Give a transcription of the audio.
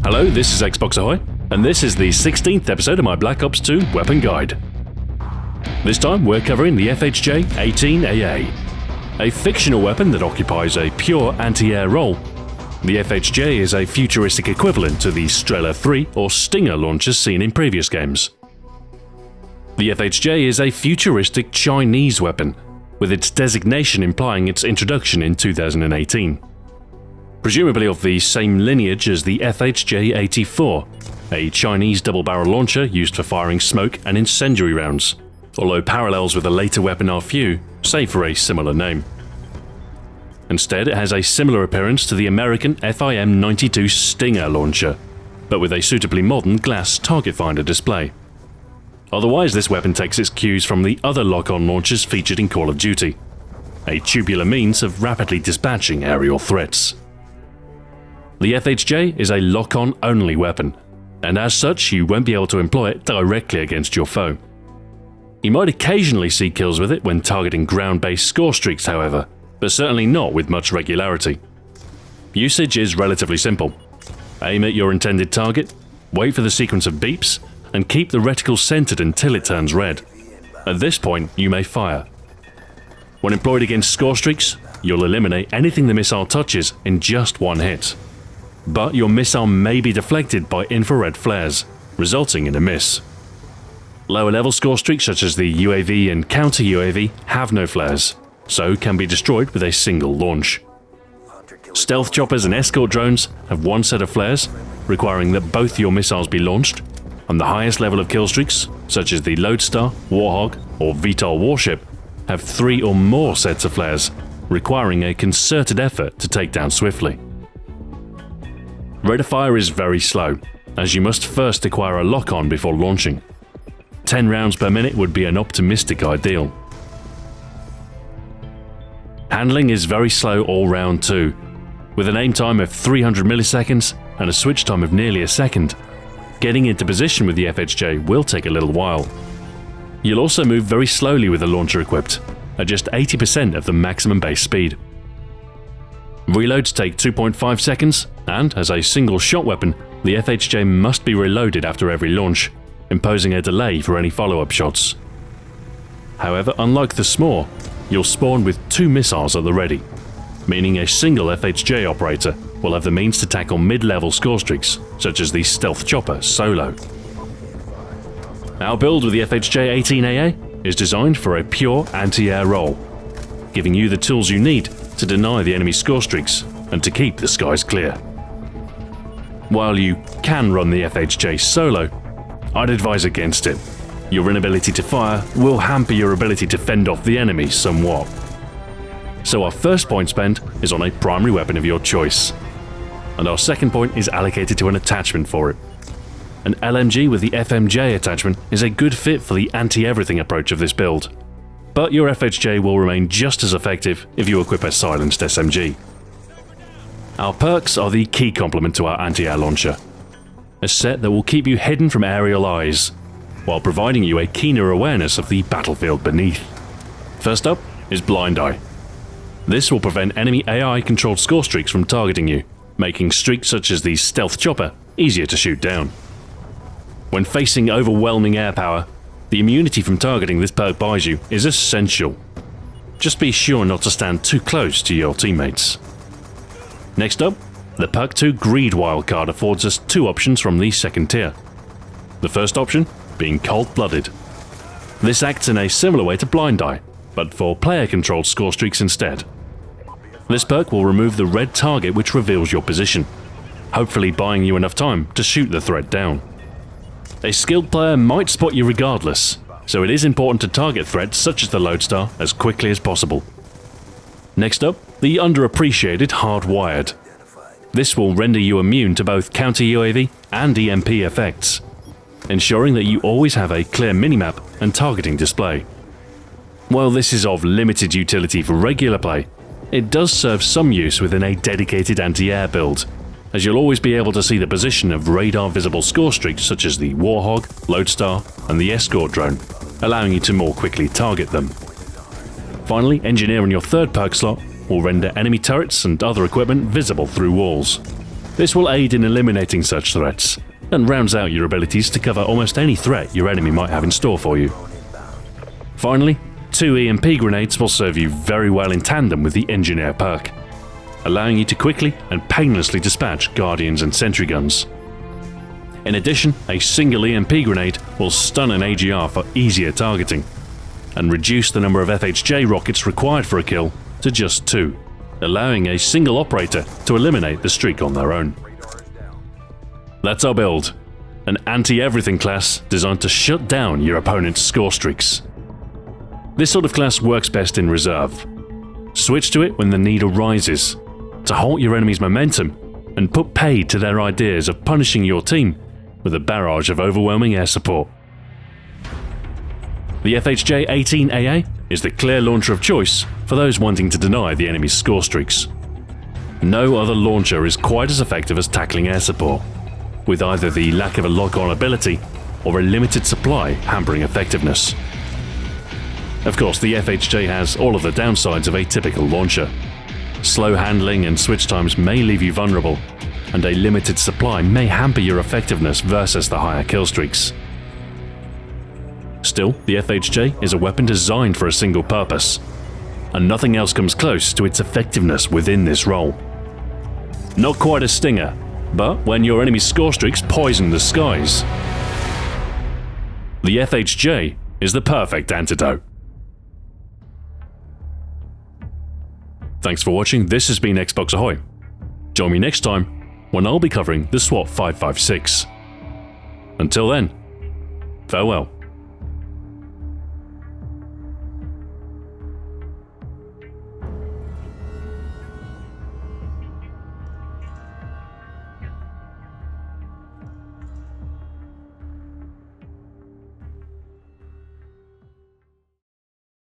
Hello, this is Xbox Ahoy, and this is the 16th episode of my Black Ops 2 Weapon Guide. This time we're covering the FHJ-18 AA, a fictional weapon that occupies a pure anti-air role. The FHJ is a futuristic equivalent to the Strela 3 or Stinger launchers seen in previous games. The FHJ is a futuristic Chinese weapon, with its designation implying its introduction in 2018. Presumably of the same lineage as the FHJ-84, a Chinese double-barrel launcher used for firing smoke and incendiary rounds, although parallels with a later weapon are few, save for a similar name. Instead, it has a similar appearance to the American FIM-92 Stinger launcher, but with a suitably modern glass target finder display. Otherwise, this weapon takes its cues from the other lock-on launchers featured in Call of Duty, a tubular means of rapidly dispatching aerial threats. The FHJ is a lock-on only weapon, and as such you won't be able to employ it directly against your foe. You might occasionally see kills with it when targeting ground-based score streaks, however, but certainly not with much regularity. Usage is relatively simple. Aim at your intended target, wait for the sequence of beeps, and keep the reticle centered until it turns red. At this point, you may fire. When employed against score streaks, you'll eliminate anything the missile touches in just one hit. But your missile may be deflected by infrared flares, resulting in a miss. Lower level score streaks such as the UAV and counter UAV have no flares, so can be destroyed with a single launch. Stealth choppers and escort drones have one set of flares, requiring that both your missiles be launched, and the highest level of kill streaks, such as the Lodestar, Warhog, or VTOL warship, have 3 or more sets of flares, requiring a concerted effort to take down swiftly. Rate of fire is very slow, as you must first acquire a lock-on before launching. 10 rounds per minute would be an optimistic ideal. Handling is very slow all round too, with an aim time of 300 milliseconds and a switch time of nearly a second. Getting into position with the FHJ will take a little while. You'll also move very slowly with the launcher equipped, at just 80% of the maximum base speed. Reloads take 2.5 seconds, and as a single shot weapon, the FHJ must be reloaded after every launch, imposing a delay for any follow-up shots. However, unlike the SMOR, you'll spawn with 2 missiles at the ready, meaning a single FHJ operator will have the means to tackle mid-level score streaks, such as the Stealth Chopper solo. Our build with the FHJ-18 AA is designed for a pure anti-air role, giving you the tools you need to deny the enemy score streaks and to keep the skies clear. While you can run the FHJ solo, I'd advise against it. Your inability to fire will hamper your ability to fend off the enemy somewhat. So our first point spent is on a primary weapon of your choice, and our second point is allocated to an attachment for it. An LMG with the FMJ attachment is a good fit for the anti-everything approach of this build, but your FHJ will remain just as effective if you equip a silenced SMG. Our perks are the key complement to our anti-air launcher, a set that will keep you hidden from aerial eyes, while providing you a keener awareness of the battlefield beneath. First up is Blind Eye. This will prevent enemy AI-controlled score streaks from targeting you, making streaks such as the Stealth Chopper easier to shoot down. When facing overwhelming air power, the immunity from targeting this perk buys you is essential. Just be sure not to stand too close to your teammates. Next up, the Perk 2 Greed wildcard affords us 2 options from the second tier. The first option being Cold-Blooded. This acts in a similar way to Blind Eye, but for player-controlled score streaks instead. This perk will remove the red target which reveals your position, hopefully buying you enough time to shoot the threat down. A skilled player might spot you regardless, so it is important to target threats such as the Lodestar as quickly as possible. Next up, the underappreciated Hardwired. This will render you immune to both counter UAV and EMP effects, ensuring that you always have a clear minimap and targeting display. While this is of limited utility for regular play, it does serve some use within a dedicated anti-air build, as you'll always be able to see the position of radar-visible score streaks such as the Warhog, Lodestar, and the escort drone, allowing you to more quickly target them. Finally, Engineer in your third perk slot will render enemy turrets and other equipment visible through walls. This will aid in eliminating such threats, and rounds out your abilities to cover almost any threat your enemy might have in store for you. Finally, 2 EMP grenades will serve you very well in tandem with the Engineer perk, allowing you to quickly and painlessly dispatch Guardians and Sentry guns. In addition, a single EMP grenade will stun an AGR for easier targeting, and reduce the number of FHJ rockets required for a kill to just 2, allowing a single operator to eliminate the streak on their own. That's our build, an anti-everything class designed to shut down your opponent's score streaks. This sort of class works best in reserve. Switch to it when the need arises, to halt your enemy's momentum and put paid to their ideas of punishing your team with a barrage of overwhelming air support. The FHJ-18 AA is the clear launcher of choice for those wanting to deny the enemy's score streaks. No other launcher is quite as effective as tackling air support, with either the lack of a lock-on ability or a limited supply hampering effectiveness. Of course, the FHJ has all of the downsides of a typical launcher. Slow handling and switch times may leave you vulnerable, and a limited supply may hamper your effectiveness versus the higher kill streaks. Still, the FHJ is a weapon designed for a single purpose, and nothing else comes close to its effectiveness within this role. Not quite a Stinger, but when your enemy's score streaks poison the skies, the FHJ is the perfect antidote. Thanks for watching. This has been Xbox Ahoy. Join me next time when I'll be covering the SWAT 556. Until then, farewell.